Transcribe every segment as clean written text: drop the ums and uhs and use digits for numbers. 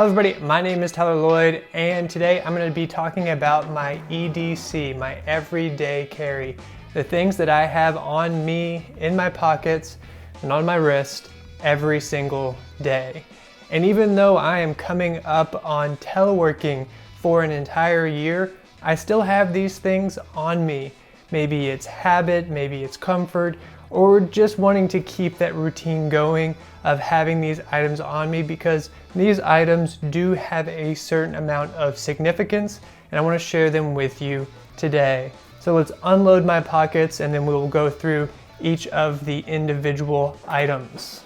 Hello everybody, my name is Tyler Lloyd, and today I'm going to be talking about my EDC, my everyday carry. The things that I have on me, in my pockets, and on my wrist every single day. And even though I am coming up on teleworking for an entire year, I still have these things on me. Maybe it's habit, maybe it's comfort, or just wanting to keep that routine going of having these items on me, because these items do have a certain amount of significance and I want to share them with you today. So let's unload my pockets and then we will go through each of the individual items.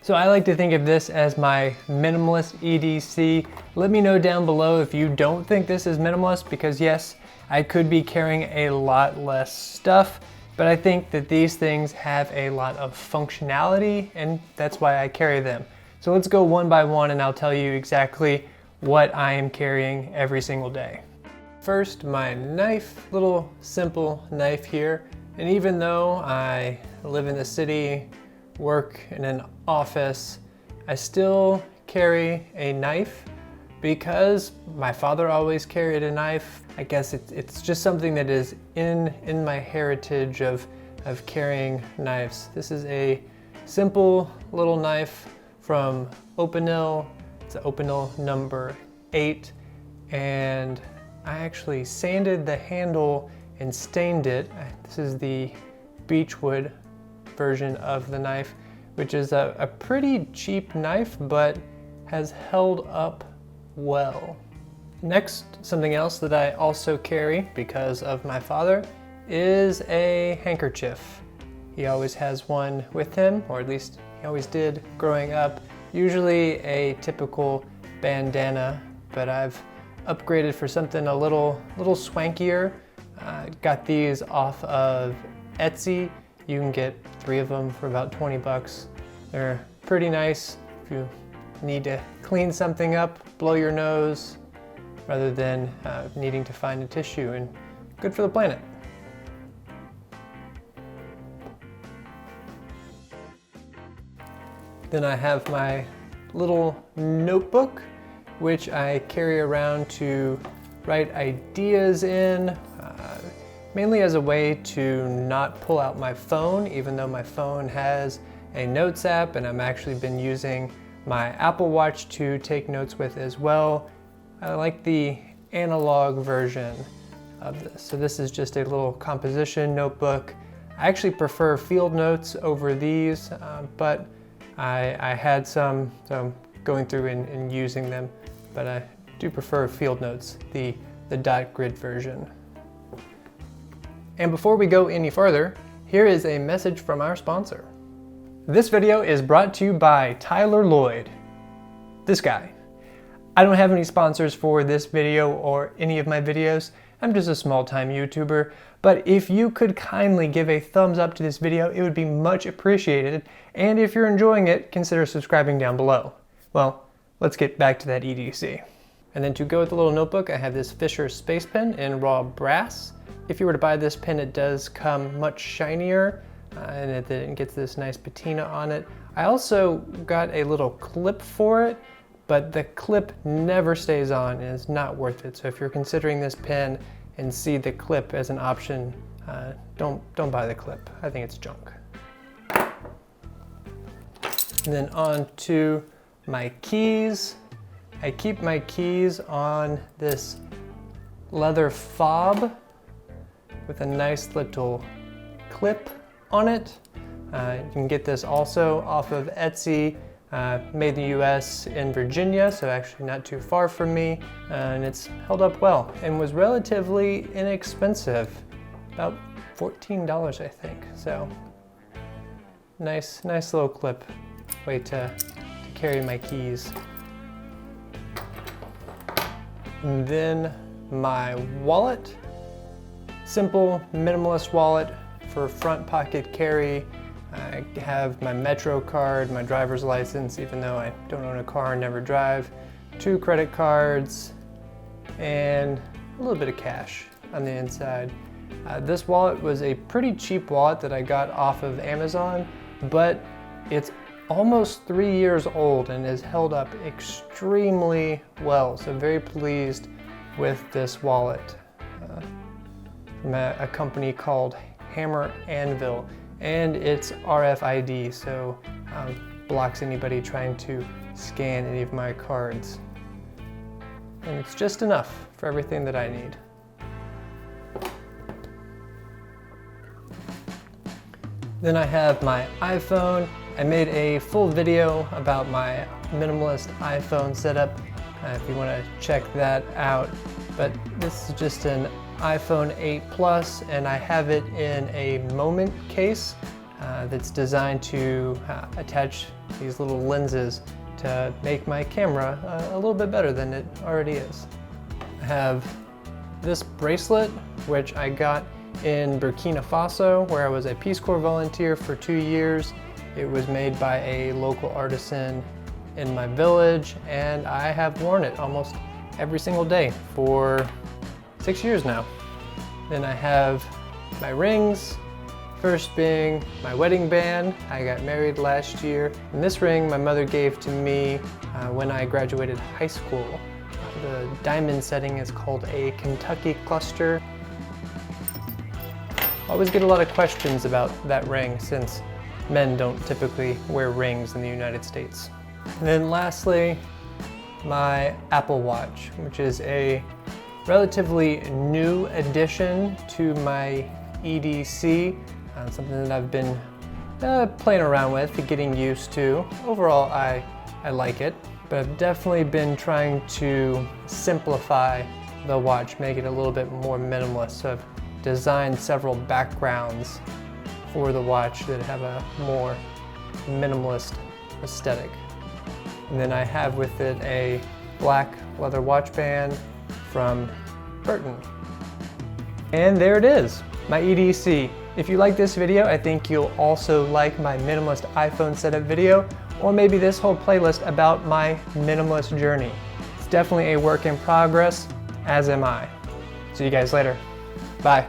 So I like to think of this as my minimalist EDC. Let me know down below if you don't think this is minimalist, because yes, I could be carrying a lot less stuff, but I think that these things have a lot of functionality and that's why I carry them. So let's go one by one and I'll tell you exactly what I am carrying every single day. First, my knife, little simple knife here. And even though I live in the city, work in an office, I still carry a knife because my father always carried a knife. I guess it's just something that is in my heritage of carrying knives. This is a simple little knife from Opinel. It's Opinel number 8, and I actually sanded the handle and stained it. This is the beechwood version of the knife, which is a pretty cheap knife, but has held up well. Next, something else that I also carry because of my father is a handkerchief. He always has one with him, or at least he always did growing up. Usually a typical bandana, but I've upgraded for something a little swankier. Got these off of Etsy. You can get 3 of them for about 20 bucks. They're pretty nice if you need to clean something up, blow your nose, rather than needing to find a tissue, and good for the planet. Then I have my little notebook, which I carry around to write ideas in, mainly as a way to not pull out my phone, even though my phone has a notes app, and I've actually been using my Apple Watch to take notes with as well. I like the Analogue version of this. So this is just a little composition notebook. I actually prefer field notes over these, but I had some, so I'm going through and using them, but I do prefer field notes, the dot grid version. And before we go any further, here is a message from our sponsor. This video is brought to you by Tyler Lloyd, this guy. I don't have any sponsors for this video or any of my videos. I'm just a small-time YouTuber, but if you could kindly give a thumbs up to this video, it would be much appreciated. And if you're enjoying it, consider subscribing down below. Well, let's get back to that EDC. And then to go with the little notebook, I have this Fisher Space Pen in raw brass. If you were to buy this pen, it does come much shinier, and it gets this nice patina on it. I also got a little clip for it, but the clip never stays on and it's not worth it. So if you're considering this pen and see the clip as an option, don't buy the clip. I think it's junk. And then on to my keys. I keep my keys on this leather fob with a nice little clip on it. You can get this also off of Etsy, made in the US in Virginia, so actually not too far from me, and it's held up well and was relatively inexpensive, about $14 I think. So nice little clip, way to carry my keys. And then my wallet, simple minimalist wallet for front pocket carry. I have my Metro card, my driver's license, even though I don't own a car and never drive, 2 credit cards, and a little bit of cash on the inside. This wallet was a pretty cheap wallet that I got off of Amazon, but It's almost 3 years old and is held up extremely well. So very pleased with this wallet from a company called Hammer Anvil, and it's RFID, so blocks anybody trying to scan any of my cards. And it's just enough for everything that I need. Then I have my iPhone. I made a full video about my minimalist iPhone setup if you want to check that out. But this is just an iPhone 8 Plus, and I have it in a Moment case that's designed to attach these little lenses to make my camera a little bit better than it already is. I have this bracelet, which I got in Burkina Faso, where I was a Peace Corps volunteer for 2 years. It was made by a local artisan in my village, and I have worn it almost every single day for 6 years now. Then I have my rings, first being my wedding band. I got married last year, and this ring my mother gave to me when I graduated high school. The diamond setting is called a Kentucky cluster. I always get a lot of questions about that ring since men don't typically wear rings in the United States. And then lastly, my Apple Watch, which is a relatively new addition to my EDC, something that I've been playing around with, getting used to. Overall, I like it, but I've definitely been trying to simplify the watch, make it a little bit more minimalist. So I've designed several backgrounds for the watch that have a more minimalist aesthetic. And then I have with it a black leather watch band from Burton. And there it is, my EDC. If you like this video, I think you'll also like my minimalist iPhone setup video, or maybe this whole playlist about my minimalist journey. It's definitely a work in progress, as am I. See you guys later. Bye.